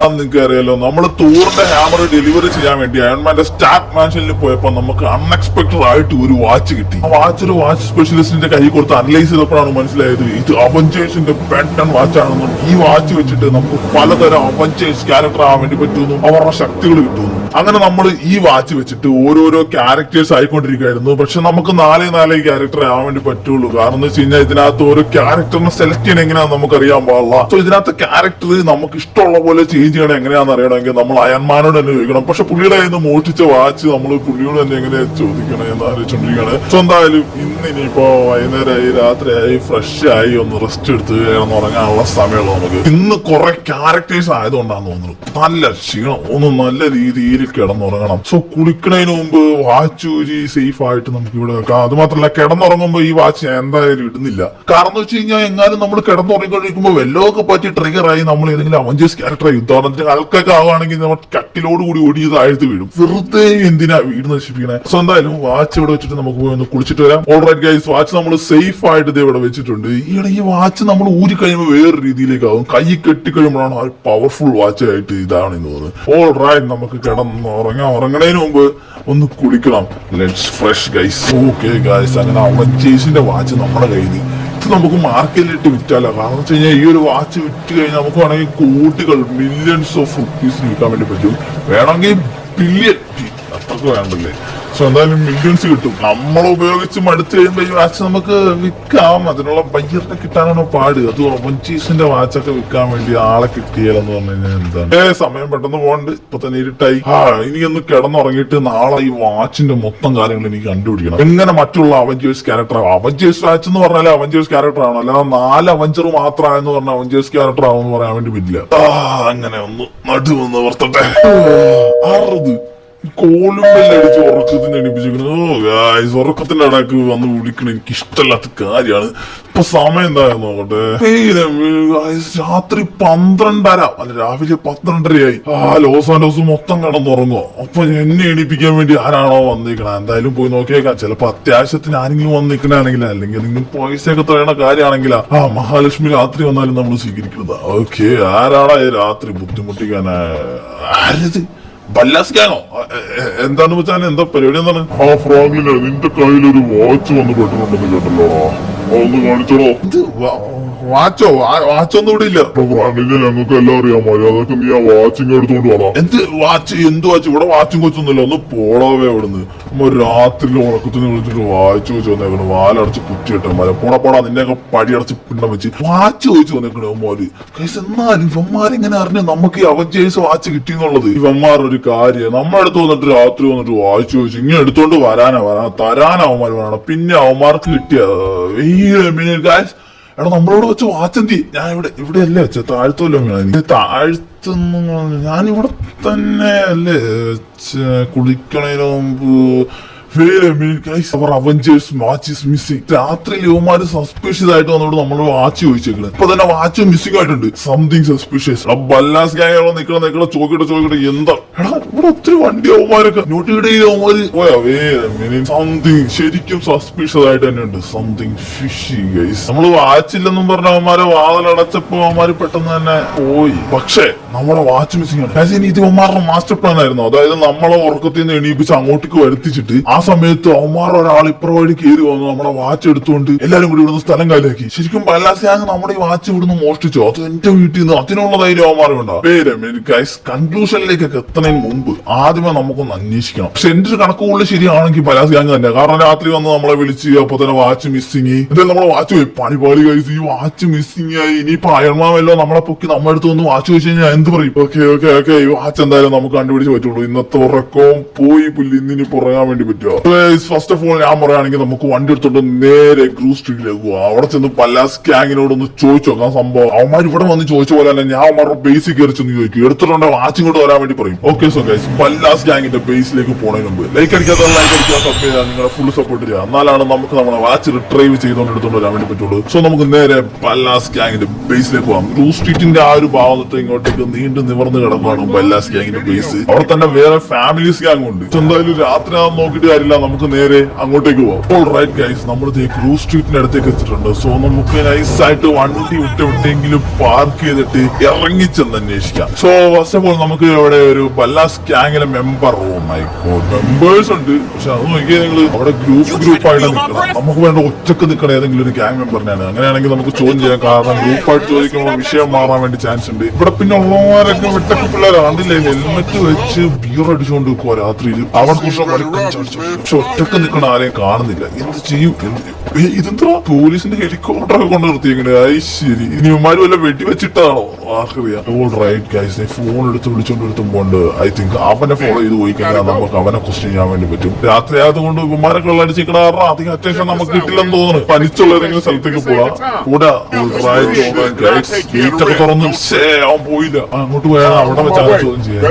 നിങ്ങൾക്ക് അറിയാലോ, നമ്മള് തോറിന്റെ ഹാമർ ഡെലിവറി ചെയ്യാൻ വേണ്ടി അയൺമാന്റെ സ്റ്റാർക്ക് മാൻഷനിൽ പോയപ്പോ നമുക്ക് അൺഎക്സ്പെക്ടഡ് ആയിട്ട് ഒരു വാച്ച് കിട്ടി. ആ വാച്ച് ഒരു വാച്ച് സ്പെഷ്യലിസ്റ്റിന്റെ കൈ കൊടുത്ത് അനലൈസ് ചെയ്തപ്പോഴാണ് മനസ്സിലായത് ഇത് അവഞ്ചേഴ്സിന്റെ പെൻഡൻ വാച്ച് ആണെന്നും ഈ വാച്ച് വെച്ചിട്ട് നമുക്ക് പലതരം അവഞ്ചേഴ്സ് ക്യാരക്ടർ ആവാൻ വേണ്ടി പറ്റുമെന്നും അവരുടെ ശക്തികൾ കിട്ടുന്നു. അങ്ങനെ നമ്മൾ ഈ വാച്ച് വെച്ചിട്ട് ഓരോരോ ക്യാരക്ടേഴ്സ് ആയിക്കൊണ്ടിരിക്കുകയായിരുന്നു. പക്ഷെ നമുക്ക് നാലേ ക്യാരക്ടർ ആവാൻ വേണ്ടി പറ്റുള്ളൂ. കാരണം എന്ന് വെച്ച് കഴിഞ്ഞാൽ ഇതിനകത്ത് ഓരോ ക്യാരക്ടറിനെ സെലക്ട് ചെയ്യണം എങ്ങനെയാണെന്ന് നമുക്ക് അറിയാൻ പാടില്ല. സോ ഇതിനകത്ത് ക്യാരക്ടർ നമുക്ക് ഇഷ്ടമുള്ള പോലെ ചേഞ്ച് ചെയ്യണം എങ്ങനെയാണെന്ന് അറിയണമെങ്കിൽ നമ്മൾ അയൺമാനോട് തന്നെ ചോദിക്കണം. പക്ഷെ പുള്ളിയുടെ കയ്യിൽ നിന്ന് മോഷ്ടിച്ച വാച്ച് നമ്മൾ പുള്ളിയോട് തന്നെ എങ്ങനെ ചോദിക്കണം എന്ന് ആലോചിച്ചോണ്ടിരിക്കുകയാണ്. സോ എന്തായാലും ഇന്നിപ്പോ വൈകുന്നേരമായി രാത്രിയായി ഫ്രഷ് ആയി ഒന്ന് റെസ്റ്റ് എടുത്ത് ഉറങ്ങാനുള്ള സമയമുള്ളൂ നമുക്ക്. ഇന്ന് കുറെ ക്യാരക്ടേഴ്സ് ആയതുകൊണ്ടാന്ന് തോന്നുന്നു നല്ല ക്ഷീണം, ഒന്ന് നല്ല രീതിയിൽ കിടന്നുറങ്ങണം. സോ കുളിക്കണതിന് മുമ്പ് വാച്ച് ഊരി സേഫ് ആയിട്ട് നമുക്ക് ഇവിടെ വെക്കാം. അത് മാത്രമല്ല കിടന്നുറങ്ങുമ്പോ ഈ വാച്ച് എന്തായാലും ഇടുന്നില്ല. കാരണം എന്ന് വെച്ച് കഴിഞ്ഞാൽ എങ്ങാനും നമ്മൾ കിടന്നുറങ്ങിക്കൊണ്ടിരിക്കുമ്പോൾ വെല്ലമൊക്കെ പറ്റി ട്രിഗറായി നമ്മൾ ഏതെങ്കിലും അവഞ്ചേഴ്സ് ക്യാരക്ടർ യുദ്ധാടനത്തിന് ആൾക്കൊക്കെ ആവുകയാണെങ്കിൽ നമ്മൾ കട്ടിലോടുകൂടി ഓടി താഴ്ത്ത് വീഴും. വെറുതെ എന്തിനാ വീട് നശിപ്പിക്കണേ. സോ എന്തായാലും വാച്ച് ഇവിടെ വെച്ചിട്ട് നമുക്ക് പോയി ഒന്ന് കുളിച്ചിട്ട് വരാം. ഓൾറൈറ്റ് ഗൈസ്, വാച്ച് നമ്മൾ സേഫ് ആയിട്ട് ഇത് ഇവിടെ വെച്ചിട്ടുണ്ട്. ഈ വാച്ച് നമ്മൾ ഊരി കഴിയുമ്പോൾ വേറെ രീതിയിലേക്കാവും. കൈ കെട്ടിക്കഴിയുമ്പോഴാണ് ആ പവർഫുൾ വാച്ച് ആയിട്ട് ഇതാണെന്ന് തോന്നുന്നത്. ഓൾറൈറ്റ്, നമുക്ക് ഉറങ്ങണതിന് മുമ്പ് ഒന്ന് കുളിക്കണം. Let's fresh guys. Okay guys, അങ്ങനെ അവഞ്ചേഴ്സിന്റെ വാച്ച് നമ്മുടെ കയ്യിൽ ഇത് നമുക്ക് മാർക്കറ്റിലിട്ട് വിറ്റാലോ. കാരണം വെച്ച് കഴിഞ്ഞാൽ ഈ ഒരു വാച്ച് വിറ്റ് കഴിഞ്ഞാൽ നമുക്ക് വേണമെങ്കിൽ കോടികൾ മില്യൺസ് ഓഫ് റുപ്പീസിന് വിൽക്കാൻ വേണ്ടി പറ്റും. വേണമെങ്കിൽ ബില്യൺ, അത്രക്ക് വേണ്ടല്ലേ. സോ എന്തായാലും മില്യൺസ് കിട്ടും. നമ്മൾ ഉപയോഗിച്ച് മടുത്തു കഴിയുമ്പോൾ ഈ വാച്ച് നമുക്ക് വിൽക്കാം. അതിനുള്ള ബയ്യറിനെ കിട്ടാനാണോ പാട്. അത് അവഞ്ചേഴ്സിന്റെ വാച്ചൊക്കെ വിൽക്കാൻ വേണ്ടി ആളെ കിട്ടിയാലെന്ന് പറഞ്ഞു കഴിഞ്ഞാൽ എന്താണ് സമയം പെട്ടെന്ന് പോകണ്ട്. ഇപ്പൊ തന്നെ ഇരുട്ടായി. ഇനി ഒന്ന് കിടന്നുറങ്ങിയിട്ട് നാളെ ഈ വാച്ചിന്റെ മൊത്തം കാര്യങ്ങൾ എനിക്ക് കണ്ടുപിടിക്കണം. എങ്ങനെ മറ്റുള്ള അവഞ്ചേഴ്സ് ക്യാരക്ടർ ആവും. അവഞ്ചേഴ്സ് വാച്ച് എന്ന് പറഞ്ഞാൽ അവഞ്ചേഴ്സ് ക്യാരക്ടർ ആണോ, അല്ലാതെ 4 അവഞ്ചർ മാത്രമായെന്ന് പറഞ്ഞാൽ അവഞ്ചേഴ്സ് ക്യാരക്ടർ ആവുമെന്ന് പറയാൻ വേണ്ടി പറ്റില്ല. അങ്ങനെ ഒന്ന് നടുവൊന്ന് വർത്തട്ടെ. കോലുമ്പല്ലടിച്ച് ഉറക്കത്തിന് എണിപ്പിച്ചിരിക്കുന്നത്. ഉറക്കത്തിന്റെ ഇടയ്ക്ക് വന്ന് വിളിക്കണ എനിക്ക് ഇഷ്ടമല്ലാത്ത കാര്യമാണ്. ഇപ്പൊ സമയം എന്തായാലും നോക്കട്ടെ. രാത്രി 12:30 അല്ല രാവിലെ 12:30 ലോസ് ആൻഡോസ് മൊത്തം കിടന്നുറങ്ങോ. അപ്പൊ എന്നെ എണിപ്പിക്കാൻ വേണ്ടി ആരാണോ വന്നിരിക്കണ. എന്തായാലും പോയി നോക്കിയേക്കാം. ചിലപ്പോ അത്യാവശ്യത്തിന് ആരെങ്കിലും വന്നിരിക്കണമെങ്കിൽ, അല്ലെങ്കിൽ നിങ്ങൾ പൈസയൊക്കെ തരേണ്ട കാര്യമാണെങ്കിലാ മഹാലക്ഷ്മി രാത്രി വന്നാലും നമ്മൾ സ്വീകരിക്കുന്നത്. ഓക്കെ, ആരാടാ രാത്രി ബുദ്ധിമുട്ടിക്കാനാ? ആരത്? ബല്ലാസ്കാനോ? എന്താന്ന് വെച്ചാൽ എന്താ പരിപാടി? എന്താണ്? ഫ്രാങ്ക്ലിനെ, നിന്റെ കയ്യിലൊരു വാച്ച് വന്ന് പെട്ടിട്ടുണ്ടെന്ന് കേട്ടല്ലോ. ഒന്ന് കാണിച്ചോളോ. വാച്ചോ? വാച്ചൊന്നും ഇവിടെ ഇല്ല. ഫ്രാങ്ക്ലിനെ, ഞങ്ങൾക്ക് എല്ലാം അറിയാം. മര്യാദക്ക് നീ ആ വാച്ചിങ് എടുത്തോണ്ട് പോടാ. എന്ത് വാച്ച്? എന്ത് വാച്ച്? ഇവിടെ വാച്ചും കൊച്ചൊന്നുമില്ല. ഒന്ന് പോടാവേ അവിടുന്ന്. രാത്രി ഉറക്കത്തിന് വിളിച്ചിട്ട് വാച്ച് വെച്ച് വന്നേക്കണു. വാലടച്ച് കുറ്റിയിട്ട് പോടാ നിന്നെയൊക്കെ പടിയടച്ച് പിണ്ണം വെച്ച് വാച്ച് ചോദിച്ചു വന്നേക്കണു മോര്. എന്നാലും ഇവന്മാരിങ്ങനെ അറിഞ്ഞു നമുക്ക് ഈ അവഞ്ചേഴ്സ് വാച്ച് കിട്ടിയെന്നുള്ളത്. ഇവന്മാർ ഒരു കാര്യം നമ്മുടെ അടുത്ത് വന്നിട്ട് രാത്രി വന്നിട്ട് വാച്ച് ചോദിച്ചു ഇങ്ങനെ എടുത്തോണ്ട് തരാൻ അവന്മാർ വേണം. പിന്നെ അവന്മാർക്ക് കിട്ടിയ എടാ നമ്മളോട് വെച്ച വാച്ചന്തി ഞാൻ ഇവിടെ അല്ലേ വെച്ച താഴ്ത്തല്ലോ. താഴ്ത്തുന്നു ഞാനിവിടെ തന്നെ അല്ലേ കുളിക്കണതിന് മുമ്പ്. Avengers watch is missing. രാത്രി യുവമാര് സസ്പീഷ്യസ് ആയിട്ട് വന്നോട് നമ്മൾ വാച്ച് ചോദിച്ചേക്കുന്നത്. ഇപ്പൊ തന്നെ വാച്ച് മിസ്സിംഗ് ആയിട്ടുണ്ട്. Something suspicious. ബല്ലാസ് ഗാങ്ങുകളോ നിക്കണ ചോദിക്കട്ടെ എന്താ. എടാ ഇവിടെ ഒത്തിരി വണ്ടി അവന്മാരൊക്കെ നോട്ടിയിടയിലവന്മാര് സംതിങ് ശരിക്കും സസ്പീഷ്യസ് ആയിട്ട് തന്നെ ഉണ്ട്. Something fishy guys. നമ്മള് വാച്ചില്ലെന്നും പറഞ്ഞ അവന്മാരെ വാതിലടച്ചപ്പോ അവന്മാര് പെട്ടെന്ന് തന്നെ പോയി. പക്ഷേ നമ്മുടെ വാച്ച് മിസ്സിംഗ് ആണ്. ഇത് അവന്മാരുടെ മാസ്റ്റർ പ്ലാൻ ആയിരുന്നു. അതായത് നമ്മളെ ഉറക്കത്തിൽ നിന്ന് എണീപ്പിച്ച് അങ്ങോട്ടേക്ക് വരുത്തിച്ചിട്ട് ആ സമയത്ത് അവന്മാർ ഒരാൾ ഇപ്പുറ വഴി കയറി വന്നു നമ്മുടെ വാച്ച് എടുത്തുകൊണ്ട് എല്ലാരും കൂടി ഇവിടുന്ന് സ്ഥലം കാലിയാക്കി. ശരിക്കും ബല്ലാസ്കാങ് നമ്മുടെ ഈ വാച്ച് ഇവിടുന്ന് മോഷ്ടിച്ചോ? അത് എന്റെ വീട്ടിൽ നിന്ന് അതിനുള്ള ധൈര്യം അവന്മാരുണ്ടോ? കൺക്ലൂഷനിലേക്കൊക്കെ എത്തുന്നതിന് മുമ്പ് ആദ്യമേ നമുക്കൊന്ന് അന്വേഷിക്കണം. പക്ഷെ എന്റെ ഒരു കണക്കുകൂടി ശരിയാണെങ്കിൽ ബല്ലാസ്കാങ് തന്നെ. കാരണം രാത്രി വന്ന് നമ്മളെ വിളിച്ച് അപ്പൊ തന്നെ വാച്ച് മിസ്സിങ്. എന്തായാലും നമ്മളെ വാച്ച് പോയി പണിപാളി കഴിച്ച് ഈ വാച്ച് മിസ്സിങ് ആയി. ഇനിയിപ്പോ അയൺമാമല്ലോ നമ്മളെ പൊക്കി നമ്മുടെ അടുത്ത് വന്ന് വാച്ച് ചോദിച്ചു കഴിഞ്ഞാൽ എന്ത് പറയും? ഓക്കെ ഈ വാച്ച് എന്തായാലും നമുക്ക് കണ്ടുപിടിച്ച് പറ്റുള്ളൂ. ഇന്നത്തെ ഉറക്കവും പോയി പുല്ല്. ഇന്നിനി പുറങ്ങാൻ വേണ്ടി പറ്റുമോ? ഫസ്റ്റ് ഓഫ് ഓൾ ഞാൻ പറയുകയാണെങ്കിൽ നമുക്ക് വണ്ടി എടുത്തോണ്ട് നേരെ ക്രൂസ് സ്ട്രീറ്റിലേക്ക് പോവാം. അവിടെ ചെന്ന് പല്ലാസ് ഗ്യാങ്ങിനോടൊന്ന് ചോദിച്ചു നോക്കാം സംഭവം. അവന്മാർ ഇവിടെ വന്ന് ചോദിച്ച പോലെ തന്നെ ഞാൻ അവന്മാരുടെ ബേസിക് കയറി ചെന്ന് ചോദിക്കും. എടുത്തിട്ടുണ്ടെങ്കിൽ വാച്ച് ഇങ്ങോട്ട് വരാൻ വേണ്ടി പറയും. ഓക്കെ സോ ഗൈസ്, ബല്ലാസ് ഗ്യാങ്ങിന്റെ ബേസിലേക്ക് പോണതിന് മുമ്പ് ലൈക്ക് അടിക്കാത്ത സബ് ചെയ്യാൻ നിങ്ങളെ ഫുൾ സപ്പോർട്ട് ചെയ്യുക. എന്നാലാണ് നമുക്ക് നമ്മളെ വാച്ച് റിട്രൈവ് ചെയ്തുകൊണ്ട് എടുത്തുകൊണ്ട് വരാൻ വേണ്ടി പറ്റുള്ളൂ. സോ നമുക്ക് നേരെ ബല്ലാസ് ഗ്യാങ്ങിന്റെ ബേസിലേക്ക് പോകാം. റൂ സ്ട്രീറ്റിന്റെ ആ ഒരു ഭാഗത്ത് ഇങ്ങോട്ടേക്ക് നീണ്ടു നിവർന്ന് കിടക്കുകയാണ് ബല്ലാസ് ഗ്യാങ്ങിന്റെ ബേസ്. അവിടെ തന്നെ വേറെ ഫാമിലീസ് ഗ്യാങ് ഉണ്ട്. എന്തായാലും രാത്രി ആണെന്ന് നോക്കിയിട്ട് കാര്യമില്ല, നമുക്ക് നേരെ അങ്ങോട്ടേക്ക് പോകാം. ഓൾ റൈറ്റ് ഗൈസ്, നമ്മൾ റൂ സ്ട്രീറ്റിന്റെ അടുത്തേക്ക് എത്തിയിട്ടുണ്ട്. സോ നമുക്ക് നൈസായിട്ട് വണ്ടി വിട്ടെങ്കിലും പാർക്ക് ചെയ്തിട്ട് ഇറങ്ങിച്ചെന്ന് അന്വേഷിക്കാം. സോ ഫസ്റ്റ് ഓഫ് ഓൾ നമുക്ക് ഇവിടെ ഒരു ബല്ലാസ് ഗ്യാങ്ങിലെ മെമ്പർ മെമ്പേഴ്സ് ഉണ്ട്. പക്ഷെ അത് നോക്കിയാൽ നിങ്ങൾ അവിടെ ഗ്രൂപ്പായിട്ട് നിൽക്കണം. നമുക്ക് വേണ്ട ഒറ്റക്ക് നിൽക്കണം ഏതെങ്കിലും ഒരു ഗ്യാങ് മെമ്പറിനാണ്. അങ്ങനെയാണെങ്കിൽ നമുക്ക് ചോദ്യം ചെയ്യാം. കാരണം ഗ്രൂപ്പായിട്ട് ചോദിക്കുമ്പോൾ വിഷയം മാറാൻ വേണ്ടി ചാൻസ് ഉണ്ട്. ഇവിടെ പിന്നെ ഉള്ളവരൊക്കെ വിട്ടൊക്കെ പിള്ളേരെ കണ്ടില്ലേ, ഹെൽമെറ്റ് വെച്ച് ബിയർ അടിച്ചുകൊണ്ട് വെക്കുവാ രാത്രിയിൽ. അവിടെ പക്ഷെ ഒറ്റക്ക് നിൽക്കണ ആരെയും കാണുന്നില്ല. എന്ത് ചെയ്യും? ഇതെന്താ പോലീസിന്റെ ഹെലികോപ്റ്റർ ഒക്കെ കൊണ്ട് നിർത്തിയെങ്ങനെ? ശരി, ഇനി ഇവന്മാര് വല്ല വെടിവെച്ചിട്ടാണോ? ഫോൺ എടുത്ത് വിളിച്ചോണ്ട് ഐ തിങ്ക് അവനെ ഫോളോ ചെയ്ത് പോയി കഴിഞ്ഞാൽ നമുക്ക് അവനെ ക്വസ്റ്റ്യൻ ചെയ്യാൻ വേണ്ടി പറ്റും. രാത്രി ആയതുകൊണ്ട് ഇവന്മാരൊക്കെ വെള്ളടിച്ചിരിക്കണ കാരണം അധികം അറ്റൻഷൻ നമുക്ക് കിട്ടില്ലെന്ന് തോന്നുന്നു. പനിച്ചുള്ള ഏതെങ്കിലും സ്ഥലത്തേക്ക് പോവാം. കൂടെ ഗേറ്റ് ഒക്കെ തുറന്ന് അവൻ പോയില്ല. അങ്ങോട്ട് പോയാൽ അവിടെ വെച്ചാണ് ചോദ്യം ചെയ്യാൻ.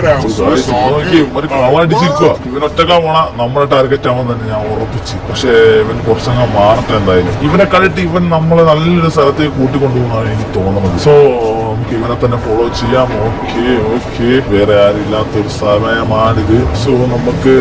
കളടിച്ചിരിക്കുക. ഇവനൊറ്റക്കാ പോണ നമ്മുടെ ടാർഗറ്റ് ആവാൻ തന്നെ ഞാൻ ഉറപ്പിച്ച്. പക്ഷെ ഇവൻ കുറച്ചങ്ങ് മാറട്ടെ. എന്തായാലും ഇവനെ കളിട്ട് ഇവൻ നമ്മളെ നല്ലൊരു സ്ഥലത്തേക്ക് കൂട്ടിക്കൊണ്ടുപോകുന്നതാണ് എനിക്ക് തോന്നുന്നത്. സോ നമുക്ക് ഇവനെ തന്നെ ഫോളോ ചെയ്യാം. ഓക്കെ വേറെ ആരില്ലാത്തൊരു സമയമാണിത്. സോ നമുക്ക്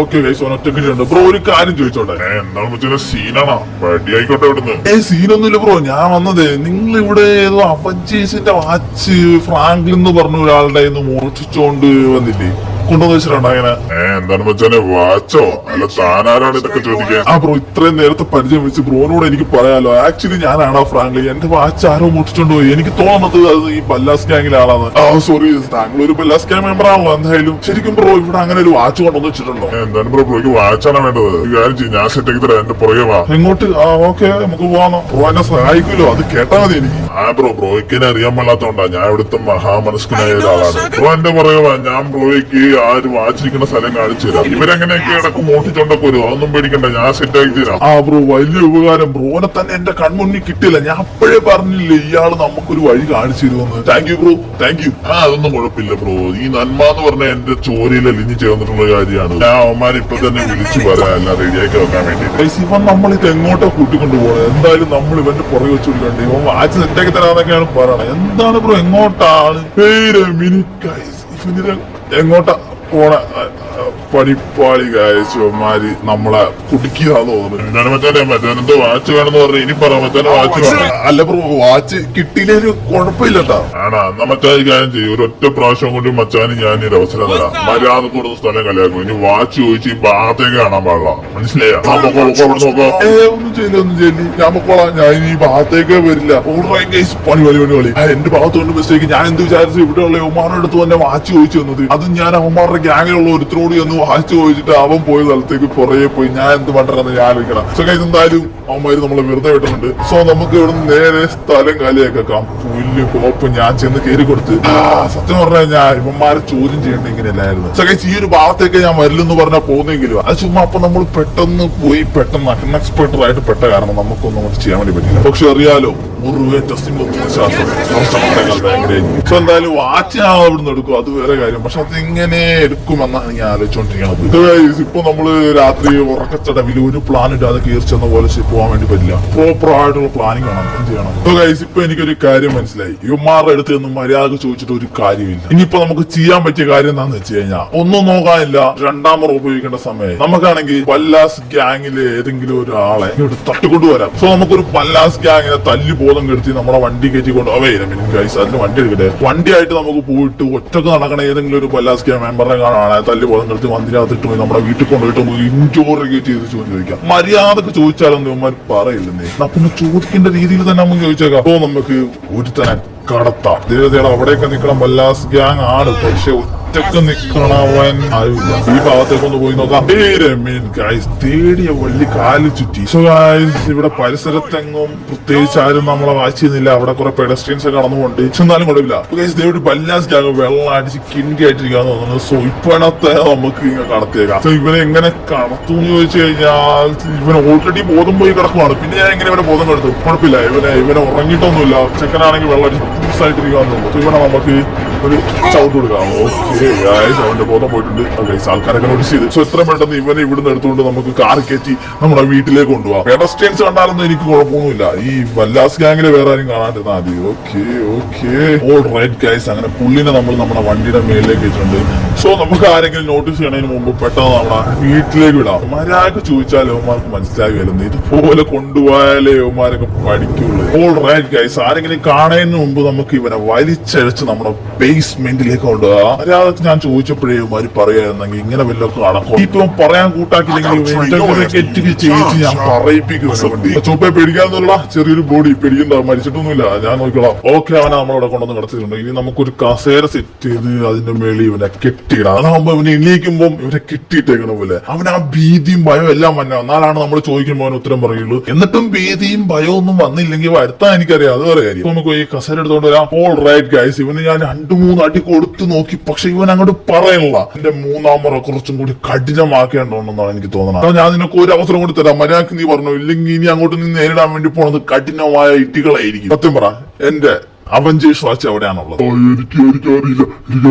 ഓക്കെ ഒറ്റക്കിട്ടുണ്ട്. ബ്രോ ഒരു കാര്യം ചോദിച്ചോട്ടെ? എന്താണ് വെച്ചാൽ സീനാണോ? വടിയായിക്കോട്ടെ ഇവിടുന്ന്. സീനൊന്നുമില്ല ബ്രോ. ഞാൻ വന്നത് നിങ്ങൾ ഇവിടെ ഏതോ അവഞ്ചേഴ്സിന്റെ വാച്ച് ഫ്രാങ്ക്ലിൻ എന്ന് പറഞ്ഞ ഒരാളുടെ മോഷിച്ചോണ്ട് വന്നില്ലേ? കൊണ്ടുവന്ന് വെച്ചിട്ടുണ്ടോ? അങ്ങനെ എന്താണ് വെച്ചാല് വാച്ചോ? അല്ല താനാരാണ് ഇതൊക്കെ ചോദിക്കാൻ? ബ്രോ ഇത്രയും നേരത്തെ പരിചയം വെച്ച് ബ്രോനോട് എനിക്ക് പറയാലോ. ആക്ച്വലി ഞാനാണ് ഫ്രാങ്ക്ലി. എന്റെ വാച്ച് ആരോ മോഷിച്ചോണ്ട് പോയി. എനിക്ക് തോന്നുന്നത് അത് ഈ ബല്ലാസ് ഗ്യാങ്ങിലെ ആളാണ്. സോറി, താങ്കൾ ഒരു ബല്ലാസ് ഗ്യാങ് മെമ്പർ ആണല്ലോ. എന്തായാലും ശരിക്കും ബ്രോ ഇവിടെ അങ്ങനെ ഒരു വാച്ച് കൊണ്ടുവന്ന് വെച്ചിട്ടുണ്ടോ? എന്താണ് ബ്രോ, ബ്രോയ്ക്ക് വാച്ചാണ് വേണ്ടത്? കാര്യം ചെയ്യും, ഞാൻ സെറ്റ് ആക്കി തരാം. എന്റെ പുറകെ വാ. എങ്ങോട്ട്? ഓക്കെ നമുക്ക് പോവാന്നോ? ബ്രോ എന്നെ സഹായിക്കുമല്ലോ, അത് കേട്ടാ മതി എനിക്ക്. ബ്രോയ്ക്ക് എന്നെ അറിയാൻ പാടില്ലാത്തോണ്ടാ. ഞാൻ ഇവിടുത്തെ മഹാമനസ്കനായ ഒരാളാണ്. ബ്രോ എന്റെ പുറകെ വാ. ഞാൻ ബ്രോയ്ക്ക് ആ ഒരു വാച്ചിരിക്കുന്ന സ്ഥലം കാണിച്ചു തരാം. ഇവരെങ്ങനെയൊക്കെ ഇടക്കും മോട്ടിച്ചോണ്ടൊക്കെ വരും. അതൊന്നും പേടിക്കണ്ട, ഞാൻ സെറ്റ് ആക്കി തരാം. ബ്രോ വലിയ ഉപകാരം. ബ്രോനെ തന്നെ എന്റെ കൺമുന്നിൽ കിട്ടില്ല. ഞാൻ അപ്പോഴേ പറഞ്ഞില്ലേ ഇയാള് നമുക്കൊരു വഴി കാണിച്ചു തരുമെന്ന്. Thank you bro, thank you. അതൊന്നും കുഴപ്പമില്ല ബ്രോ. ഈ നന്മ എന്ന് പറഞ്ഞ എന്റെ ചോരയിൽ അലിഞ്ഞു ചേർന്നിട്ടുള്ള കാര്യമാണ്. ഞാൻ അവന്മാരെ ഇപ്പൊ തന്നെ വിളിച്ചു പറയാം എല്ലാം റെഡിയാക്കി വെക്കാൻ വേണ്ടി. ഇവൻ നമ്മളിത് എങ്ങോട്ടാ കൂട്ടിക്കൊണ്ടു പോകുന്നത്? എന്തായാലും നമ്മൾ ഇവന്റെ പുറകെ വെച്ച് കൊടുക്കണ്ടേ? ഇവൻ വാച്ച് സെറ്റാക്കി തരാന്നൊക്കെയാണ് പറയണത്. എന്താണ് ബ്രോ, എങ്ങോട്ടാണ്? എങ്ങോട്ടാ പോണ? പഠിപ്പാളി കാഴ്ചമാര് നമ്മളെ കുടിക്കാന്ന് തോന്നുന്നു. എന്താണ് മറ്റേ വാച്ച് വേണമെന്ന് പറഞ്ഞു. ഇനി പറ മറ്റേ വാച്ച് വേണം. അല്ല ബ്രോ, വാച്ച് കിട്ടിയില്ലൊരു കുഴപ്പമില്ലട്ടാ. ആണാ, എന്നാ മറ്റേ കാര്യം ചെയ്യും. ഒരൊറ്റ പ്രാവശ്യം കൊണ്ട് മച്ചാന് ഞാൻ ഒരു അവസരം തരാം. മര്യാദ കൊടുത്ത സ്ഥലം കളിയാക്കും. ഇനി വാച്ച് ചോദിച്ച് ഈ ഭാഗത്തേക്ക് കാണാൻ പാടില്ല. മനസ്സിലായോ? ഒന്നും ചെയ്യില്ല, ഒന്നും ചെയ്യില്ല. ഞാൻ പൊക്കോളാം. ഞാൻ ഇനി ഈ ഭാഗത്തേക്ക് വരില്ല. പണി കളി. എന്റെ ഭാഗത്തോണ്ട് മിസ്റ്റേക്ക്. ഞാൻ എന്ത് വിചാരിച്ചു ഇവിടെയുള്ള അവന്മാരുടെ അടുത്ത് തന്നെ വാച്ച് ചോദിച്ചു വന്നത്. അത് ഞാൻ അവന്മാരുടെ ഗ്യാങ്ങിലുള്ള ഒരുത്തരോട് ഒന്ന് വാച്ച് ചോദിച്ചിട്ട് അവൻ പോയ സ്ഥലത്തേക്ക് പുറകെ പോയി. ഞാൻ എന്ത് പണ്ടെന്ന് ഞാൻ ആലോചിക്കണം. സോ ഗൈസ്, എന്തായാലും അവന്മാര് നമ്മളെ വെറുതെ വിട്ടിട്ടുണ്ട്. സോ നമുക്ക് ഇവിടെ നേരെ സ്ഥലം കാലിയാക്കാം. വലിയ കോപ്പ് ഞാൻ ചെന്ന് കയറി കൊടുത്ത്. സത്യം പറഞ്ഞാൽ ഞാൻ ഇവന്മാരെ ചോദ്യം ചെയ്യേണ്ട ഇങ്ങനെയല്ലായിരുന്നു. സോ ഗൈസ്, ഈ ഒരു ഭാഗത്തേക്ക് ഞാൻ വരില്ലെന്ന് പറഞ്ഞാൽ പോകുന്നെങ്കിലും അത് ചുമ്മാ അപ്പൊ നമ്മൾ പെട്ടെന്ന് പോയി പെട്ടെന്ന് അൺഎക്സ്പെക്ടഡ് ആയിട്ട് പെട്ട കാരണം നമുക്കൊന്നും അങ്ങോട്ട് ചെയ്യാൻ വേണ്ടി പറ്റില്ല. പക്ഷെ അറിയാലോ, സോ എന്തായാലും വാച്ച് ഞാൻ അവിടുന്ന് എടുക്കും, അത് വേറെ കാര്യം. പക്ഷെ അതെങ്ങനെ എടുക്കുമെന്നാണ് ഞാൻ ആലോചിച്ചോണ്ടിരിക്കുന്നത്. ഇപ്പൊ നമ്മള് രാത്രി ഉറക്കച്ചടവിൽ ഒരു പ്ലാൻ ഇടാതെ കീർച്ചെന്ന പോലെ പോകാൻ വേണ്ടി പറ്റില്ല. പ്രോപ്പർ ആയിട്ടുള്ള പ്ലാനിങ് വേണം. എന്ത് ചെയ്യണം? ഇപ്പൊ എനിക്കൊരു കാര്യം മനസ്സിലായി. ഇവന്മാരുടെ അടുത്ത് ഒന്നും മര്യാദ ചോദിച്ചിട്ട് ഒരു കാര്യമില്ല. ഇനിയിപ്പോ നമുക്ക് ചെയ്യാൻ പറ്റിയ കാര്യം എന്താന്ന് വെച്ച് കഴിഞ്ഞാൽ ഒന്നും നോക്കാനില്ല, രണ്ടാമത് ഉപയോഗിക്കേണ്ട സമയം. നമുക്കാണെങ്കിൽ ബല്ലാസ് ഗ്യാങ്ങിലെ ഏതെങ്കിലും ഒരാളെ ഇവിടെ തട്ടിക്കൊണ്ടുവരാം. സോ നമുക്കൊരു ബല്ലാസ് ഗ്യാങ്ങിനെ തല്ലി ബോധം കെടുത്തി നമ്മളെ വണ്ടി കയറ്റിക്കൊണ്ട് അതിന് വണ്ടി എടുക്കട്ടെ. വണ്ടിയായിട്ട് നമുക്ക് പോയിട്ട് ഒറ്റക്ക് നടക്കണ ഏതെങ്കിലും ഒരു ബല്ലാസ് ഗ്യാങ് മെമ്പറിനെ കാണാണ് തല്ലി ബോധം കെടുത്തി വണ്ടിനകത്തിട്ട് പോയി നമ്മുടെ വീട്ടിൽ കൊണ്ടുപോയിട്ട് നമുക്ക് ഇൻറ്റോറിഗേറ്റ് ചെയ്ത് ചോദിക്കാം. മര്യാദക്ക് ചോദിച്ചാലൊന്നും ഇവന്മാർ പറയില്ലെന്നേ. പിന്നെ ചോദിക്കേണ്ട രീതിയിൽ തന്നെ നമുക്ക് ചോദിച്ചേക്കാം. അപ്പോ നമുക്ക് ഒരു തന്നെ കടത്താം. ദേവതയുടെ അവിടെയൊക്കെ നിൽക്കണം ബല്ലാസ് ഗ്യാങ് ആണ്. പക്ഷെ ഒറ്റക്ക് നിക്കണവൻ ആവില്ല. ഈ ഭാഗത്തേക്കൊന്ന് പോയി നോക്കാം. തേടിയ വള്ളി കാല് ചുറ്റി. സോ ഗൈസ്, ഇവിടെ പരിസരത്തെങ്ങും പ്രത്യേകിച്ച് ആരും നമ്മളെ വാച്ച് ചെയ്യുന്നില്ല. അവിടെ കുറെ പെഡസ്ട്രിയൻസ് ഒക്കെ കടന്നുകൊണ്ട് ചെന്നാലും കുഴപ്പമില്ല. ദേവയുടെ ബല്ലാസ് ഗ്യാങ് വെള്ളം അടിച്ച് കിണ്ടി ആയിട്ടിരിക്കാന്ന് തോന്നുന്നത്. സോ ഇപ്പണത്തെ നമുക്ക് ഇങ്ങനെ കടത്തിയേക്കാം. സോ ഇവനെ എങ്ങനെ കടത്തുമെന്ന് ചോദിച്ചു കഴിഞ്ഞാൽ ഇവൻ ഓൾറെഡി ബോധം പോയി കിടക്കുവാണ്. പിന്നെ ഞാൻ എങ്ങനെ ഇവനെ ബോധം കെടുത്തു? കുഴപ്പമില്ല, ഇവനെ ഉറങ്ങിയിട്ടൊന്നുമില്ല. ചെക്കനാണെങ്കിൽ വെള്ളം അടിച്ച് ആയിട്ടിരിക്കാന്നുള്ളൂ. സോ ഇവനെ നമുക്ക് ഒരു ചവിട്ട് കൊടുക്കാം. ഓക്കെ ഗൈസ്, അവന്റെ ബോധം പോയിട്ടുണ്ട്. ഗൈസ് ആൾക്കാരൊക്കെ നോട്ടീസ് ചെയ്ത്. സോ എത്ര പെട്ടെന്ന് ഇവനെ ഇവിടുന്ന് എടുത്തുകൊണ്ട് നമുക്ക് കാർ കയറ്റി നമ്മുടെ വീട്ടിലേക്ക് കൊണ്ടുപോകാം. പെഡസ്ട്രിയൻസ് കണ്ടാലൊന്നും എനിക്ക് കുഴപ്പമൊന്നുമില്ല. ഈ വല്ലാസ് ഗാങ്ങിലെ വേറെ ആരും കാണാണ്ടിരുന്നാൽ മതി. ഓക്കെ ഓൾ റൈറ്റ് ഗൈസ്, അങ്ങനെ പുള്ളിനെ നമ്മൾ നമ്മുടെ വണ്ടിയുടെ മേലിലേക്ക് വെച്ചിട്ടുണ്ട്. സോ നമുക്ക് ആരെങ്കിലും നോട്ടീസ് ചെയ്യണതിന് മുമ്പ് പെട്ടെന്ന് നമ്മുടെ വീട്ടിലേക്ക് വിടാം. മര്യാദക്ക് ചോദിച്ചാൽ യവന്മാർക്ക് മനസ്സിലായി വരുന്നത് ഇതുപോലെ കൊണ്ടുപോയാലേ യവന്മാരൊക്കെ പഠിക്കുള്ളൂ. ഓൾ റൈറ്റ് ഗൈസ്, ആരെങ്കിലും കാണുന്നതിന് മുമ്പ് നമുക്ക് ഇവനെ വലിച്ചഴിച്ച് നമ്മുടെ ബേസ്മെന്റിലേക്ക് കൊണ്ടുപോകാം. മര്യാദക്ക് ഞാൻ ചോദിച്ചപ്പോഴേ ഇവന്മാര് പറയായിരുന്നെങ്കിൽ ഇങ്ങനെ വല്ലതൊക്കെ നടക്കും. ഇപ്പം പറയാൻ കൂട്ടാക്കില്ലെങ്കിൽ ചേച്ചി ഞാൻ പറയിപ്പിക്കുന്നു. ചുപ്പെ പേടിക്കാന്നുള്ള ചെറിയൊരു ബോഡി പേടിക്കണ്ട, മരിച്ചിട്ടൊന്നുമില്ല, ഞാൻ നോക്കിക്കോളാം. ഓക്കെ, അവനെ നമ്മളവിടെ കൊണ്ടുവന്ന് കിടത്തിയിട്ടുണ്ട്. ഇനി നമുക്കൊരു കസേര സെറ്റ് ചെയ്ത് അതിന്റെ മേളിൽ ഇവനെ കെട്ടിയിടാം. അതാകുമ്പോ ഇവനെ എണീക്കുമ്പോൾ ഇവനെ കെട്ടിയിട്ടേക്കണ പോലെ അവൻ ആ ഭീതിയും ഭയവും എല്ലാം വന്ന എന്നാലാണ് നമ്മൾ ചോദിക്കുമ്പോൾ അവൻ ഉത്തരം പറയുള്ളൂ. എന്നിട്ടും ഭീതിയും ഭയവും ഒന്നും വന്നില്ലെങ്കിൽ വരുത്താൻ എനിക്കറിയാം, അത് വേറെ കാര്യം. നമുക്ക് ഈ കസേര എടുത്തോണ്ട് വരാം. ഓൾ റൈറ്റ് ഗൈസ്, ഇവന് ഞാൻ 2-3 അടി കൊടുത്തു നോക്കി, പക്ഷെ ഇവൻ അങ്ങോട്ട് പറയണില്ല. എന്റെ 3-ാം മുറ കുറച്ചും കൂടി കഠിനമാക്കേണ്ടതെന്നാണ് എനിക്ക് തോന്നുന്നത്. ഞാൻ നിനക്ക് ഒരു അവസരം കൂടി തരാം, മര്യാദക്ക് നീ പറഞ്ഞു. ഇല്ലെങ്കിൽ ഇനി അങ്ങോട്ട് നീ നേരിടാൻ വേണ്ടി പോണത് കഠിനമായ ഇടികളായിരിക്കും. സത്യം പറ, എന്റെ അവഞ്ചേഴ്സ് വാച്ച് എവിടെയാണുള്ളത്? എനിക്കറിയില്ല.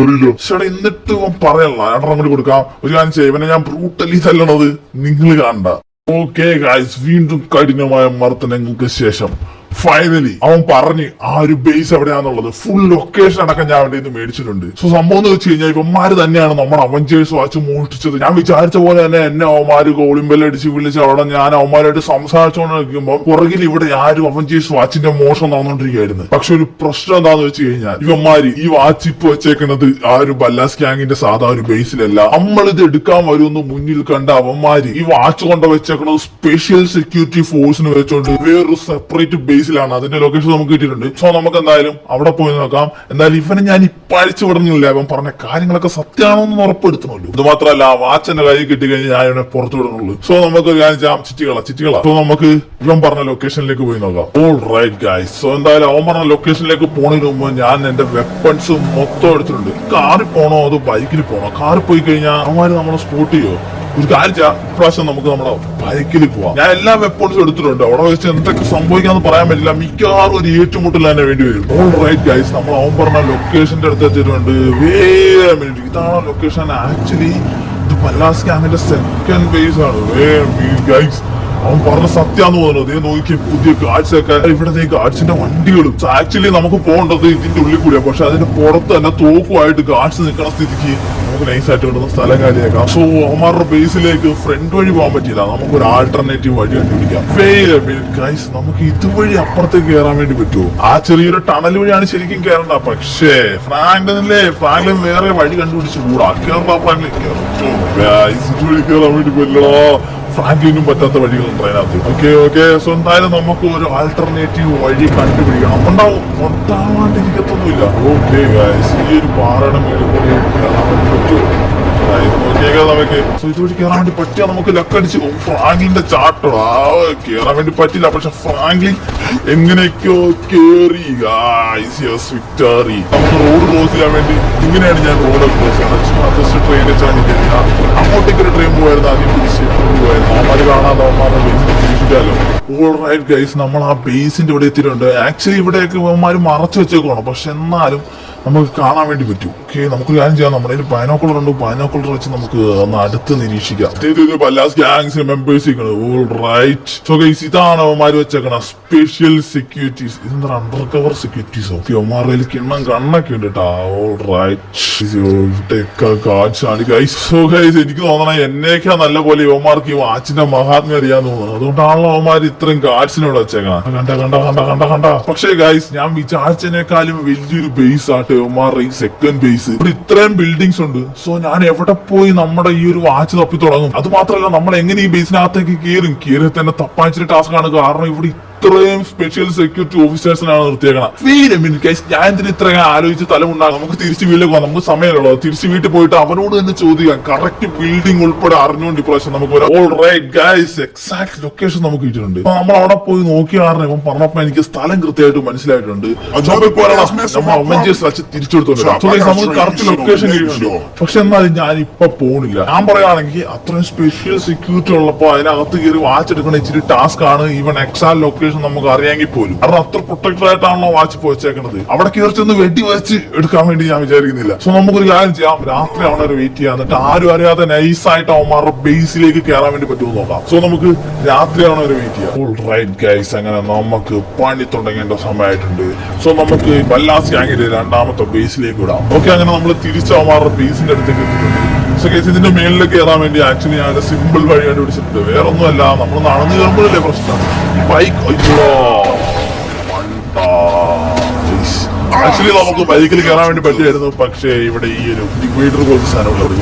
ചേട്ടാ, എന്നിട്ട് പറയല്ല. 2 കൂടി കൊടുക്കാം. ഒരു കാര്യം ചെയ്യും, ഇവനെ ഞാൻ ബ്രൂട്ടലി തല്ലണത് നിങ്ങൾ കാണണ്ട. ഓക്കെ ഗൈസ്, വീണ്ടും കഠിനമായ മർദ്ദനങ്ങൾക്ക് ശേഷം ഫൈനലി അവൻ പറഞ്ഞ് ആ ഒരു ബേസ് എവിടെയാന്നുള്ളത് ഫുൾ ലൊക്കേഷൻ അടക്കം ഞാൻ അവിടെ നിന്ന് മേടിച്ചിട്ടുണ്ട്. സോ സംഭവം എന്ന് വെച്ച് കഴിഞ്ഞാൽ ഇവന്മാര് തന്നെയാണ് നമ്മുടെ അവഞ്ചേഴ്സ് വാച്ച് മോഷ്ടിച്ചത്. ഞാൻ വിചാരിച്ച പോലെ തന്നെ എന്നെ അവന്മാര് കോളിംബെല്ലടിച്ച് വിളിച്ച് അവിടെ ഞാൻ അവന്മാരായിട്ട് സംസാരിച്ചുകൊണ്ട് നിൽക്കുമ്പോൾ പുറകിൽ ഇവിടെ ആരും അവഞ്ചേഴ്സ് വാച്ചിന്റെ മോഷണം നടന്നുകൊണ്ടിരിക്കുകയായിരുന്നു. പക്ഷെ ഒരു പ്രശ്നം എന്താന്ന് വെച്ച് കഴിഞ്ഞാൽ ഇവന്മാര് ഈ വാച്ച് ഇപ്പൊ വെച്ചേക്കുന്നത് ആ ഒരു ബല്ലാസ് ഗ്യാങ്ങിന്റെ സാധാ ഒരു ബേസിലല്ല. നമ്മളിത് എടുക്കാൻ വരുമെന്ന് മുന്നിൽ കണ്ട അവന്മാര് ഈ വാച്ച് കൊണ്ട് വെച്ചേക്കുന്നത് സ്പെഷ്യൽ സെക്യൂരിറ്റി ഫോഴ്സിന് വെച്ചോണ്ട് വേറൊരു സെപ്പറേറ്റ് ബേസ് ാണ്. അതിന്റെ ലൊക്കേഷൻ നമുക്ക് കിട്ടിയിട്ടുണ്ട്. സോ നമുക്ക് എന്തായാലും അവിടെ പോയി നോക്കാം. എന്തായാലും ഇവനെ ഞാൻ ഇപ്പൊ അഴിച്ചു വിടുന്നില്ല. അവൻ പറഞ്ഞ കാര്യങ്ങളൊക്കെ സത്യമാണോന്ന് ഉറപ്പെടുത്തണല്ലോ. ഇത് മാത്രമല്ല, ആ വാച്ച് എന്റെ കയ്യിൽ കിട്ടിക്കഴിഞ്ഞാൽ ഞാൻ ഇവനെ പുറത്തു വിടുന്നുള്ളൂ. സോ നമുക്ക് ചിറ്റികള. സോ നമുക്ക് ഇവൻ പറഞ്ഞ ലൊക്കേഷനിലേക്ക് പോയി നോക്കാം. ഓൾ റൈറ്റ് ഗൈസ്, സോ എന്തായാലും അവൻ പറഞ്ഞ ലൊക്കേഷനിലേക്ക് പോണതിന് മുമ്പ് ഞാൻ എന്റെ വെപ്പൺസ് മൊത്തം എടുത്തിട്ടുണ്ട്. കാറിൽ പോണോ അതോ ബൈക്കിൽ പോണോ? കാറിൽ പോയി കഴിഞ്ഞാൽ അവന്മാര് നമ്മളെ സ്പോട്ട് ചെയ്യോ? ഒരു കാര്യം ഇപ്രാവശ്യം നമുക്ക് നമ്മുടെ ബൈക്കിൽ പോവാം. ഞാൻ എല്ലാ വെപ്പൺസും എടുത്തിട്ടുണ്ട്. അവിടെ വെച്ച് എന്തൊക്കെ സംഭവിക്കാന്ന് പറയാൻ പറ്റില്ല. മിക്കവാറും ഒരു ഏറ്റുമുട്ടൽ തന്നെ വേണ്ടി വരും. ഓൾ റൈറ്റ് ഗൈസ്, നമ്മൾ അവൻ പറഞ്ഞ ലൊക്കേഷന്റെ അടുത്ത് എത്തിയിട്ടുണ്ട്. മിനിറ്റ്, ഇതാണ് ലൊക്കേഷൻ. ആക്ച്വലി ഇത് ബല്ലാസ് ഗ്യാങ്ങിന്റെ സെക്കൻഡ് ബേസ് ആണ്. ഗൈസ്, അവൻ പറഞ്ഞ സത്യാന്ന് തോന്നുന്നത്. നോക്കി പുതിയ ഗാർഡ്സ് ഒക്കെ ഇവിടത്തെ ഗാർഡ്സിന്റെ വണ്ടികളും. ആക്ച്വലി നമുക്ക് പോകേണ്ടത് ഇതിന്റെ ഉള്ളിൽ കൂടിയാണ്. പക്ഷെ അതിന്റെ പുറത്ത് തന്നെ തോക്കുമായിട്ട് ഗാർഡ്സ് നിൽക്കുന്ന സ്ഥിതിക്ക് നമുക്ക് നൈസായിട്ട് കിട്ടുന്ന സ്ഥലം കാര്യമാക്കാം. സോ അവന്മാരുടെ ബേസിലേക്ക് ഫ്രണ്ട് വഴി പോകാൻ പറ്റില്ല. നമുക്കൊരു ആൾട്ടർനേറ്റീവ് വഴി കണ്ടുപിടിക്കാം. ഗൈസ്, നമുക്ക് ഇതുവഴി അപ്പുറത്തേക്ക് കയറാൻ വേണ്ടി പറ്റുമോ? ആ ചെറിയൊരു ടണൽ വഴിയാണ് ശരിക്കും കയറേണ്ട. പക്ഷേ ഫ്രാങ്ക്ലിൻ വേറെ വഴി കണ്ടുപിടിച്ച് കൂടാ. കേരള ഫ്രാങ്ക്ലിൻ ഇതുവഴി കയറാൻ വേണ്ടി പറ്റില്ലടാ. ഫ്രാങ്ക്ലിനും പറ്റാത്ത വഴികളുണ്ട് അതിനകത്ത്. ഓക്കെ. സോ എന്തായാലും നമുക്ക് ഒരു ആൾട്ടർനേറ്റീവ് വഴി കണ്ടുപിടിക്കണം. ഉണ്ടാവാണ്ടിരിക്കത്തൊന്നുമില്ല. ഓക്കെ ഗൈസ്, ഈ ഒരു പാറയുടെ മേളിൽ കൂടി കയറാൻ വേണ്ടി പറ്റുമോ? നമുക്ക് ഇതുവഴി കയറാൻ വേണ്ടി പറ്റിയാൽ നമുക്ക് ലക്കടിച്ച് ഫ്രാങ്ക്ലിന്റെ ചാട്ടോ കയറാൻ വേണ്ടി പറ്റില്ല. പക്ഷെ ഫ്രാങ്ക്ലിൻ എങ്ങനെയൊക്കെയോ കേറി. വിക്ടറി. നമുക്ക് റോഡ് ക്രോസ് ചെയ്യാൻ വേണ്ടി ഇങ്ങനെയാണ് ഞാൻ റോഡ് ക്രോസ് ചെയ്യണം. ജസ്റ്റ് ട്രെയിനിൽ ചാടി കഴിഞ്ഞാൽ അങ്ങോട്ടേക്ക് ഒരു ട്രെയിൻ പോയായിരുന്നു. ആദ്യം തിരിച്ച് പോയായിരുന്നു. അവന്മാര് കാണാതെ അവന്മാരുടെ ബേസിൽ തിരിച്ചിട്ടാലോ. ഓൾ റൈറ്റ് ഗൈസ്, നമ്മൾ ആ ബേസിന്റെ ഇവിടെ എത്തിയിട്ടുണ്ട്. ആക്ച്വലി ഇവിടെയൊക്കെ അവന്മാര് മറച്ചു വെച്ചേക്കാണ്. പക്ഷെ എന്നാലും നമുക്ക് കാണാൻ വേണ്ടി പറ്റും. ഓക്കെ, നമുക്ക് കാര്യം ചെയ്യാം. നമ്മുടെ കയ്യിൽ ബൈനോക്കുലർ ഉണ്ട്. ബൈനോക്കുലർ വെച്ച് നമുക്ക് ഒന്ന് അടുത്ത് നിരീക്ഷിക്കാം. ബല്ലാസ് ഗ്യാങ്സിന്റെ members. All right. So guys, ഇതാണ് അവന്മാര് വെച്ചേക്കണ സ്പെഷ്യൽ സെക്യൂരിറ്റീസ്. ഇതെന്താ അണ്ടർ കവർ സെക്യൂരിറ്റീസ്. ഓക്കെ, അവന്മാരുടെ കിണ്ണം കണ്ണൊക്കെ ഉണ്ട് കേട്ടാ. ഓൾ റൈറ്റ് ഗാർഡ്സ് ആണ് ഗൈസ്. സോ ഗൈസ്, എനിക്ക് തോന്നണ എന്നേക്കാ നല്ല പോലെ ഇവന്മാർക്ക് ഈ വാച്ചിന്റെ മഹാത്മ്യം അറിയാന്ന് തോന്നുന്നു. അതുകൊണ്ടാണല്ലോ അവന്മാർ ഇത്രയും ഗാർഡ്സിനോട് വെച്ചേക്കണം. കണ്ട. പക്ഷേ ഗൈസ്, ഞാൻ വിചാരിച്ചതിനേക്കാളും വലിയൊരു ബേസ് ആട്ടെ ഇവന്മാരുടെ ഈ സെക്കൻഡ് ബേസ്. ഇവിടെ ഇത്രയും ബിൽഡിങ്സ് ഉണ്ട്. സോ ഞാൻ എവിടെ പോയി നമ്മുടെ ഈ ഒരു വാച്ച് തപ്പി തുടങ്ങും? അത് മാത്രമല്ല, നമ്മൾ എങ്ങനെ ഈ ബേസിനകത്തേക്ക് കയറി തന്നെ തപ്പാച്ചിട്ട് ടാസ്ക് ആണ്. കാരണം ഇവിടെ ഇത്രയും സ്പെഷ്യൽ സെക്യൂരിറ്റി ഓഫീസേഴ്സിനാണ് നിർത്തിയേക്കണം. ഞാൻ ഇതിന് ഇത്രയും ആലോചിച്ച് തലമുണ്ടാകും. നമുക്ക് തിരിച്ച് വീട്ടിലേക്ക് പോകാം. നമുക്ക് സമയമുള്ളൂ. തിരിച്ച് വീട്ടിൽ പോയിട്ട് അവനോട് തന്നെ ചോദിക്കാം. കറക്റ്റ് ബിൽഡിംഗ് ഉൾപ്പെടെ അറിഞ്ഞുകൊണ്ട് ഇപ്രാവശ്യം നമുക്ക് all right guys, exact location നമുക്ക് കിട്ടിയിട്ടുണ്ട്. നമ്മൾ അവിടെ പോയി നോക്കിയ കാരണം ഇപ്പം പറഞ്ഞപ്പോ എനിക്ക് സ്ഥലം കൃത്യമായിട്ട് മനസ്സിലായിട്ടുണ്ട്. തിരിച്ചെടുത്തോണ്ട് നമുക്ക് കറക്റ്റ് ലൊക്കേഷൻ കിട്ടിയിട്ടുണ്ട്. പക്ഷെ എന്നാലും ഞാൻ ഇപ്പൊ പോണില്ല. ഞാൻ പറയുകയാണെങ്കിൽ അത്രയും സ്പെഷ്യൽ സെക്യൂരിറ്റി ഉള്ളപ്പോ അതിനകത്ത് കയറി വാച്ച് എടുക്കണ ഇച്ചിരി ടാസ്ക് ആണ്. ഈവൻ എക്സാക്ട് ലൊക്കേഷൻ സിറ്റുവേഷൻ നമുക്ക് അറിയാമെങ്കിൽ പോലും, കാരണം അത്ര പ്രൊട്ടക്ടഡ് ആയിട്ടാണല്ലോ വാച്ച് പോച്ചേക്കുന്നത്. അവിടെ കയറിച്ചൊന്ന് വെടി വെച്ച് എടുക്കാൻ വേണ്ടി ഞാൻ വിചാരിക്കുന്നില്ല. സോ നമുക്കൊരു കാര്യം ചെയ്യാം, രാത്രി അവനൊരു വെയിറ്റ് ചെയ്യാം, എന്നിട്ട് ആരും അറിയാതെ നൈസായിട്ട് അവന്മാരുടെ ബേസിലേക്ക് കയറാൻ വേണ്ടി പറ്റുമെന്ന് നോക്കാം. സോ നമുക്ക് രാത്രി അവനൊരു വെയിറ്റ് ചെയ്യാം. ഓൾ റൈറ്റ് ഗൈസ്, അങ്ങനെ നമുക്ക് പണി തുടങ്ങേണ്ട സമയമായിട്ടുണ്ട്. സോ നമുക്ക് ബല്ലാസ് ഗ്യാങ്ങിന്റെ രണ്ടാമത്തെ ബേസിലേക്ക് വിടാം. ഓക്കെ, അങ്ങനെ നമ്മൾ തിരിച്ച് അവന്മാരുടെ ബേസിന്റെ അടുത്തേക്ക് എത്തിയിട്ടുണ്ട്. സോ ഗൈസ്, ഇതിന്റെ മേളിലേക്ക് കയറാൻ വേണ്ടി ആക്ച്വലി ഞാൻ സിമ്പിൾ വഴി കണ്ടുപിടിച്ചിട്ടുണ്ട്. വേറെ ഒന്നുമല്ല, നമ്മൾ നടന്നു കയറുമ്പോഴല്ലേ പ്രശ്നം. ഈ ബൈക്ക് ആക്ച്വലി നമുക്ക് ബൈക്കിൽ കയറാൻ വേണ്ടി പറ്റിയായിരുന്നു, പക്ഷേ ഇവിടെ ഈ ഒരു ഡിവൈഡർ പോലത്തെ സാധനമുള്ളത്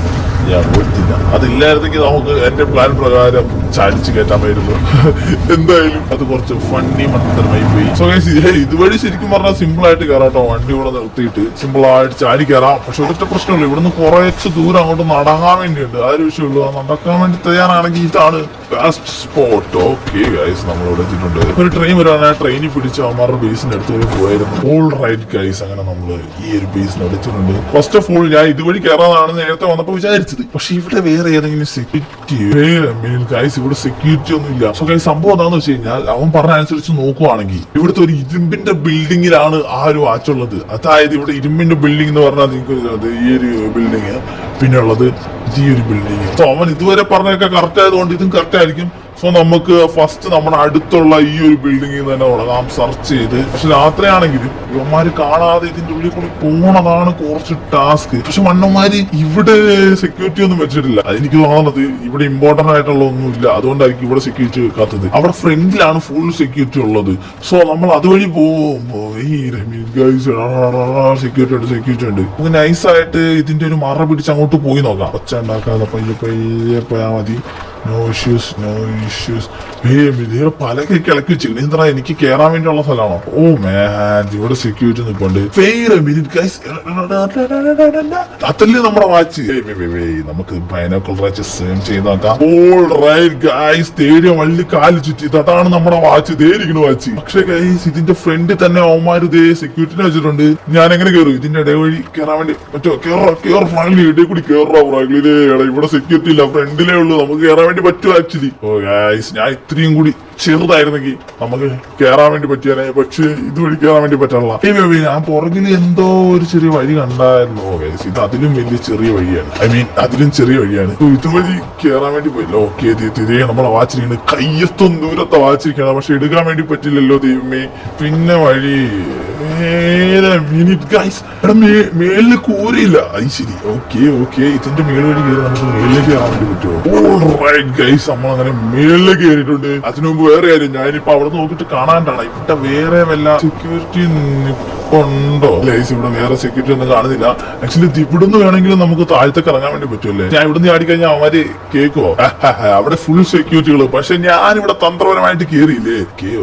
ഞാൻ കൊടുത്തില്ല. അതില്ലായിരുന്നെങ്കിൽ നമുക്ക് എന്റെ പ്ലാൻ പ്രകാരം ചാടിച്ച് കയറ്റാമായിരുന്നു. എന്തായാലും അത് കുറച്ച് ഫണ്ണി മണ്ടത്തരമായി പോയി. സോ ഗൈസ്, ഇതുവഴി ശരിക്കും പറഞ്ഞാൽ സിമ്പിൾ ആയിട്ട് കയറാട്ടോ. വണ്ടി ഇവിടെ നിർത്തിയിട്ട് സിമ്പിൾ ആയിട്ട് ചാടി കയറാം. പക്ഷെ ഒരൊറ്റ പ്രശ്നമില്ല, ഇവിടുന്ന് കുറച്ച് ദൂരം അങ്ങോട്ട് നടക്കാൻ വേണ്ടിയുണ്ട്. ആ ഒരു വിഷയമുള്ളൂ. നടക്കാൻ വേണ്ടി തയ്യാറാണെങ്കിൽ ഇതാണ് ബെസ്റ്റ് സ്പോട്ട്. ഓക്കെ ഗൈസ്, നമ്മൾ ഇവിടെ എത്തിയിട്ടുണ്ട്. ഒരു ട്രെയിൻ വരാണ്, ആ ട്രെയിനിൽ പിടിച്ച് അവന്മാരുടെ ബേസിന്റെ അടുത്ത് വരെ പോയായിരുന്നു. ഓൾ റൈറ്റ് ഗൈസ്, അങ്ങനെ നമ്മൾ ഈ ഒരു ബേസിന് എടുത്തിട്ടുണ്ട്. ഫസ്റ്റ് ഓഫ് ഓൾ ഞാൻ ഇതുവഴി കയറാനാണ് നേരത്തെ വന്നപ്പോൾ വിചാരിച്ചത്. പക്ഷെ ഇവിടെ വേറെ ഏതെങ്കിലും സെക്യൂരിറ്റി ഗൈസ്, ഇവിടെ സെക്യൂരിറ്റി ഒന്നും ഇല്ല. സോ ഗൈസ്, സംഭവം എന്താണെന്ന് വെച്ച് കഴിഞ്ഞാൽ അവൻ പറഞ്ഞ അനുസരിച്ച് നോക്കുവാണെങ്കിൽ ഇവിടുത്തെ ഒരു ഇരുമ്പിന്റെ ബിൽഡിങ്ങിലാണ് ആ ഒരു വാച്ചുള്ളത്. അതായത് ഇവിടെ ഇരുമ്പിന്റെ ബിൽഡിംഗ് എന്ന് പറഞ്ഞാൽ നിങ്ങൾക്ക് ഈ ഒരു ബിൽഡിങ്, പിന്നെ ഉള്ളത് ഈ ഒരു ബിൽഡിങ്. സോ അവൻ ഇതുവരെ പറഞ്ഞൊക്കെ കറക്റ്റ് ആയതുകൊണ്ട് ഇതും കറക്റ്റ് ആയിരിക്കും. സോ നമുക്ക് ഫസ്റ്റ് നമ്മുടെ അടുത്തുള്ള ഈ ഒരു ബിൽഡിങ്ങിൽ തന്നെ തുടങ്ങാം സെർച്ച് ചെയ്ത്. പക്ഷെ രാത്രിയാണെങ്കിൽ ഇവന്മാര് കാണാതെ ഇതിന്റെ ഉള്ളിൽ കൂടി പോണതാണ് കുറച്ച് ടാസ്ക്. പക്ഷെ മണ്ണന്മാര് ഇവിടെ സെക്യൂരിറ്റി ഒന്നും വെച്ചിട്ടില്ല. എനിക്ക് തോന്നുന്നത് ഇവിടെ ഇമ്പോർട്ടന്റ് ആയിട്ടുള്ള ഒന്നുമില്ല, അതുകൊണ്ടായിരിക്കും ഇവിടെ സെക്യൂരിറ്റി വെക്കാത്തത്. അവിടെ ഫ്രണ്ടിലാണ് ഫുൾ സെക്യൂരിറ്റി ഉള്ളത്. സോ നമ്മൾ അതുവഴി പോകുമ്പോ ഈ സെക്യൂരിറ്റി ഉണ്ട്. നമുക്ക് നൈസായിട്ട് ഇതിന്റെ ഒരു മറ പിടിച്ച് അങ്ങോട്ട് പോയി നോക്കാം. ഒച്ച ഉണ്ടാക്കാതെ പയ്യെ പോയാ മതി. No issues. ഇതിവിടെ പലകെ കിളക്കി വെച്ചിരിക്കുന്നു. എന്താ എനിക്ക് കേറാൻ വേണ്ടിയുള്ള സ്ഥലമാണോ? ഓ മാൻ, ഇവിടെ സെക്യൂരിറ്റി നിൽപ്പുണ്ട്. അതല്ലേ നമ്മുടെ വാച്ച്. നമുക്ക് ബൈനോക്കുലർ വാച്ച് സേൺ ചെയ്ത് നോക്കാം. ഓൾ റൈറ്റ് ഗൈസ്, സ്റ്റേഡിയം വള്ളി കാല് ചുറ്റി. അതാണ് നമ്മുടെ വാച്ച്, ഇതേരിക്കുന്ന വാച്ച്. പക്ഷെ ഗൈസ്, ഇതിന്റെ ഫ്രണ്ടിൽ തന്നെ അവന്മാര് ഇതേ സെക്യൂരിറ്റിനെ വെച്ചിട്ടുണ്ട്. ഞാൻ എങ്ങനെ കയറും? ഇതിന്റെ ഇടയിൽ വഴി കയറാൻ വേണ്ടി പറ്റുമോ? കേറ ഫ്രാങ്ക്ലി, ഇടയിൽ കൂടി കേറാ ഫ്രാങ്ക്ലി. ഇവിടെ സെക്യൂരിറ്റി ഇല്ല, ഫ്രണ്ടിലേ ഉള്ളൂ. നമുക്ക് കയറാൻ വേണ്ടി പറ്റുമോ ആക്ച്വലി? ഓ ഗൈസ്, ഞാൻ ഇത്രയും കൂടി ചെറുതായിരുന്നെങ്കിൽ നമുക്ക് കയറാൻ വേണ്ടി പറ്റിയാലേ. പക്ഷെ ഇതുവഴി കയറാൻ വേണ്ടി പറ്റാനുള്ള ഞാൻ പുറകിൽ എന്തോ ഒരു ചെറിയ വഴി കണ്ടായിരുന്നു. ഗൈസ്, ഇത് അതിലും വലിയ ചെറിയ വഴിയാണ്. അതിലും ചെറിയ വഴിയാണ്. ഇതുവഴി കയറാൻ വേണ്ടി പോയില്ല. ഓക്കെ, ഇതേ നമ്മളെ വാച്ചിരിക്കുന്നത് കയ്യത്തും ദൂരത്തെ വാച്ചിരിക്കണം. പക്ഷെ എടുക്കാൻ വേണ്ടി പറ്റില്ലല്ലോ ദൈവമേ. പിന്നെ വഴി മിനിറ്റ് ഗൈസ്, എടാ മേലില് കൂരയില്ല. അത് ശരി. ഓക്കെ, ഇതിന്റെ മേൽ വഴി കയറി നമുക്ക് മേലിലേക്ക് കയറാൻ വേണ്ടി പറ്റുമോ? ഓൾ റൈറ്റ് ഗൈസ്, നമ്മളങ്ങനെ മേലിലേക്ക് കയറിയിട്ടുണ്ട്. അതിനു മുമ്പ് വേറെ കാര്യം, ഞാനിപ്പോ അവിടെ നോക്കിട്ട് കാണാണ്ടാണ് ഇവിടെ വേറെ വല്ല സെക്യൂരിറ്റി ഉണ്ടോ? ഗൈസ്, ഇവിടെ വേറെ സെക്യൂരിറ്റി ഒന്നും കാണുന്നില്ല. ആക്ച്വലി ഇവിടുന്ന് വേണമെങ്കിലും നമുക്ക് താഴത്തേക്ക് ഇറങ്ങാൻ വേണ്ടി പറ്റുമല്ലേ? ഞാൻ ഇവിടുന്ന് ചാടിക്കഴിഞ്ഞാൽ അവന്മാര് കേക്കോ? അവിടെ ഫുൾ സെക്യൂരിറ്റികള്. പക്ഷെ ഞാൻ ഇവിടെ തന്ത്രപരമായിട്ട് കയറിയില്ലേ?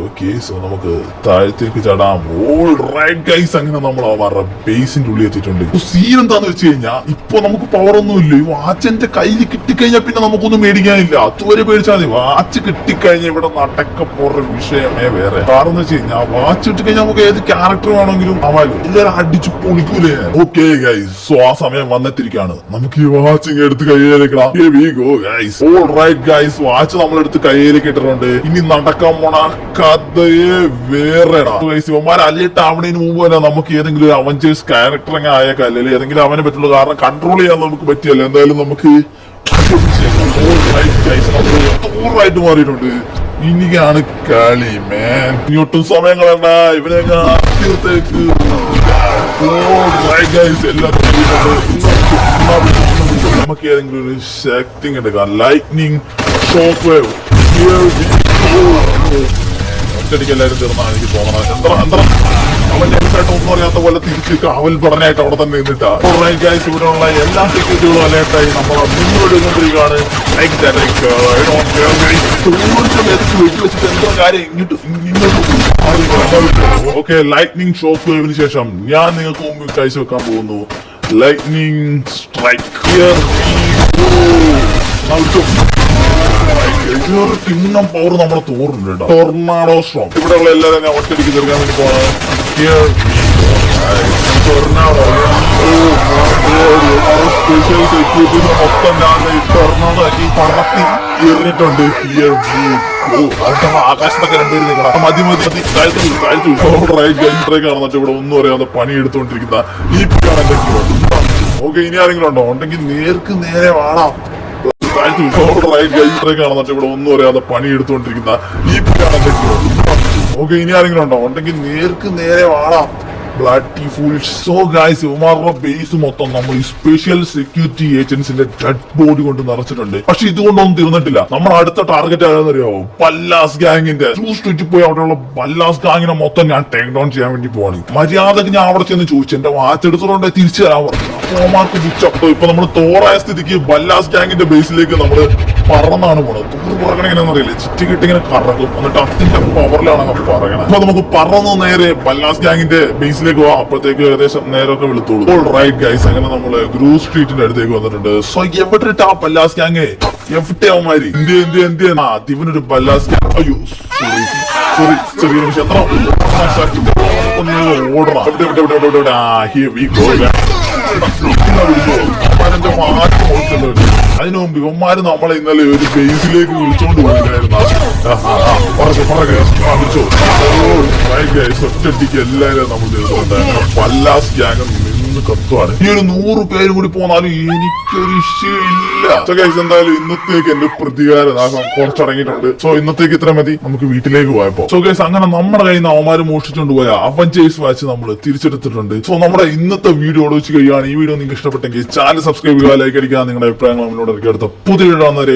ഓക്കെ, സോ നമുക്ക് താഴത്തേക്ക് ചാടാം. ഓൾ റൈറ്റ് ഗൈസ്, അങ്ങനെ നമ്മൾ അവന്മാരുടെ ബേസിന്റെ ഉള്ളിൽ എത്തിയിട്ടുണ്ട്. സീൻ എന്താന്ന് വെച്ച് കഴിഞ്ഞാൽ ഇപ്പൊ നമുക്ക് പവർ ഒന്നുമില്ല. ഈ വാച്ചിന്റെ കയ്യിൽ കിട്ടിക്കഴിഞ്ഞാൽ പിന്നെ നമുക്കൊന്നും മേടിക്കാനില്ല. അതുവരെ പേടിച്ചാൽ മതി. വാച്ച് കിട്ടിക്കഴിഞ്ഞാൽ ഇവിടെ നടക്കപ്പോറ വിഷയമേ വേറെ. കാരണം എന്ന് വെച്ച് കഴിഞ്ഞാൽ വാച്ച് കിട്ടിക്കഴിഞ്ഞാൽ നമുക്ക് ഏത് ക്യാരക്ടർ വേണമെങ്കിലും ആവാലോ, എല്ലാവരും അടിച്ചു പൊളിക്കൂലേ. ഓക്കെ ഗൈസ്, സോ ആ സമയം വന്നെത്തിരിക്കാണ്. നമുക്ക് ഈ വാച്ച് എടുത്ത് കയ്യിലേക്കണം. ഓൾ റൈറ്റ് ഗൈസ്, വാച്ച് നമ്മളെടുത്ത് കയ്യിലേക്ക് ഇട്ടിട്ടുണ്ട്. ഇനി നടക്കാൻ പോണ കഥയെ വേറെ ഗൈസ്. ഇവന്മാർ അലേർട്ട് ആവണതിന് മുമ്പ് തന്നെ നമുക്ക് ഏതെങ്കിലും ഒരു അവഞ്ചേഴ്സ് ക്യാരക്ടർ അങ്ങനെ ആയേക്കാം, അല്ലെങ്കിൽ ഏതെങ്കിലും അവനെ പറ്റുള്ളൂ. കാരണം കൺട്രോൾ ചെയ്യാൻ നമുക്ക് പറ്റിയല്ലോ. എന്തായാലും നമുക്ക് ായിട്ട് മാറിയിട്ടുണ്ട്. ഇനിക്കാണ് കളി മാൻ. ഇനിയൊട്ടും സമയം കളണ്ട, ഇവനെ തീർത്തേക്ക്. നമുക്ക് ഏതെങ്കിലും ഒരു ശക്തി എടുക്കാം. Lightning shock wave. ഒറ്റടിക്ക് എല്ലാവരും തീർന്നാണ് എനിക്ക് തോന്നണം. അവൻ നൈസായിട്ട് ഒന്നും അറിയാത്ത പോലെ തിരിച്ച് കാവൽ പഠനമായിട്ട് അവിടെ തന്നെ നിന്നിട്ടാ. ഇവിടെയുള്ള എല്ലാ സെക്യൂരിറ്റികളും അലേർട്ടായി നമ്മളെ മുന്നോട്ടുകൊണ്ടിരിക്കുകയാണ്. വെച്ചിട്ട് എന്തോ കാര്യം ഇങ്ങോട്ട്. ഓക്കെ, ലൈറ്റ്നിങ് ഷോക്ക് വേവിന് ശേഷം ഞാൻ നിങ്ങൾക്ക് മുമ്പ് കാഴ്ച വെക്കാൻ പോകുന്നു. Lightning strike. കിണ്ണം പവർ നമ്മുടെ തോറുണ്ട് കേട്ടോ. Tornado Strom. ഇവിടെയുള്ള എല്ലാവരും ഞാൻ ഒറ്റയ്ക്ക് തീർക്കാൻ വേണ്ടി പോകണം. ടൊർണാഡോ സ്പെഷ്യൽ സെക്യൂരിറ്റി മൊത്തം ഞാൻ ടൊർണാഡോക്കി പറത്തി എറിഞ്ഞിട്ടുണ്ട്. ആകാശത്തൊക്കെ രണ്ടുപേരും നിൽക്കണം. മതി കാണുന്നിട്ട് ഇവിടെ ഒന്നും അറിയാതെ പണിയെടുത്തോണ്ടിരിക്കുന്ന ഈ പിയാണ് എന്റെ ഹീറോ. ഓക്കെ, ഇനി ആരെങ്കിലും ഉണ്ടോ? ഉണ്ടെങ്കിൽ നേർക്ക് നേരെ വാടാം. കാണുന്നിട്ട് ഇവിടെ ഒന്നും അറിയാതെ പണിയെടുത്തോണ്ടിരിക്കുന്ന ഈ പിയാണ് എന്റെ ഹീറോ. ഓക്കെ, ഇനി ആരെങ്കിലും ഉണ്ടോ? ഉണ്ടെങ്കിൽ നേർക്ക് നേരെ വാടാം. Bloody full. സോ ഗൈസ്, ഇവന്മാരുടെ ബേസ് മൊത്തം നമ്മൾ ഈ സ്പെഷ്യൽ സെക്യൂരിറ്റി ഏജൻസിന്റെ ഡെഡ് ബോഡി കൊണ്ട് നിറച്ചിട്ടുണ്ട്. പക്ഷെ ഇതുകൊണ്ടൊന്നും തീർന്നിട്ടില്ല. നമ്മുടെ അടുത്ത ടാർഗറ്റ് ആരെന്നറിയാവോ? പല്ലാസ് ഗാങ്ങിന്റെ സ്ട്രീറ്റിൽ പോയി അവിടെയുള്ള പല്ലാസ് ഗാങ്ങിനെ മൊത്തം ഞാൻ ടേക്ക് ഡൗൺ ചെയ്യാൻ വേണ്ടി പോവാണ്. മര്യാദക്ക് ഞാൻ അവിടെ ചെന്ന് ചോദിച്ചു, എന്റെ വാച്ച് എടുത്തോണ്ട് തിരിച്ചു തരാൻ പറഞ്ഞു. അപ്പോമാർക്ക് ബുച്ചപ്പോ ഇപ്പൊ നമ്മൾ തോറായ സ്ഥിതിക്ക് ബല്ലാസ് ഗാങ്ങിന്റെ ബേസിലേക്ക് നമ്മള് പറന്നാണ് പോണത്. തോറ് പറയണ എങ്ങനെയാണെന്ന് അറിയില്ല, ചുറ്റി കിട്ടിങ്ങനെ കറക്കും. എന്നിട്ട് അതിന്റെ പവറിലാണ് പറയണത്. അപ്പൊ നമുക്ക് പറന്ന് നേരെ ബല്ലാസ് ഗാങ്ങിന്റെ ബേസിലേക്ക് പോവാം. അപ്പോഴത്തേക്ക് ഏകദേശം നേരമൊക്കെ വെളുത്തോളൂ. റൈറ്റ് ഗൈസ്, അങ്ങനെ നമ്മള് ഗ്രൂ സ്ട്രീറ്റിന്റെ അടുത്തേക്ക് വന്നിട്ടുണ്ട്. സോ എവിടെ ഇട്ടാ ബല്ലാസ് ഗാങ്? എവിടെ അവന്മാര്? എന്ത് ദിവനൊരു ബല്ലാസ് ഗാങ്. അയ്യോ സോറി ചെറിയ നിമിഷം. ഓടണം. അതിനു മുമ്പ് ഇവന്മാര് നമ്മളെ ഇന്നലെ ഒരു ബേസിലേക്ക് വിളിച്ചോണ്ട് പോയിട്ടായിരുന്നു. ഒറ്റടിക്ക് എല്ലാരും നമ്മൾ തീർത്തുണ്ടായിരുന്നു. പല്ലാസ് ഗ്യാങ് നിന്ന് കത്തുവാണ്. ഈ ഒരു 100 പേരും കൂടി പോന്നാലും എനിക്കൊരു ഇല്ല. എന്തായാലും ഇന്നത്തേക്ക് എന്റെ പ്രതികാരം കുറച്ചടങ്ങിയിട്ടുണ്ട്. സോ ഇന്നത്തേക്ക് ഇത്ര മതി, നമുക്ക് വീട്ടിലേക്ക് പോയപ്പോ. സോ ഗൈസ്, അങ്ങനെ നമ്മുടെ കയ്യിൽ നിന്ന് അവന്മാര് മോഷ്ടിച്ചുകൊണ്ട് പോയ അവഞ്ചേഴ്സ് വാച്ച് നമ്മൾ തിരിച്ചെടുത്തിട്ടുണ്ട്. സോ നമ്മുടെ ഇന്നത്തെ വീഡിയോ വെച്ച് കഴിയുകയാണ്. ഈ വീഡിയോ നിങ്ങൾക്ക് ഇഷ്ടപ്പെട്ടെങ്കിൽ ചാനൽ സബ്സ്ക്രൈബ് ചെയ്യുക, ലൈക്ക് അടിക്കുക, നിങ്ങളുടെ അഭിപ്രായങ്ങൾ നമ്മളോട് ഇറക്കി അടുത്ത പുതിയ വീഡിയോ വന്നവരെ.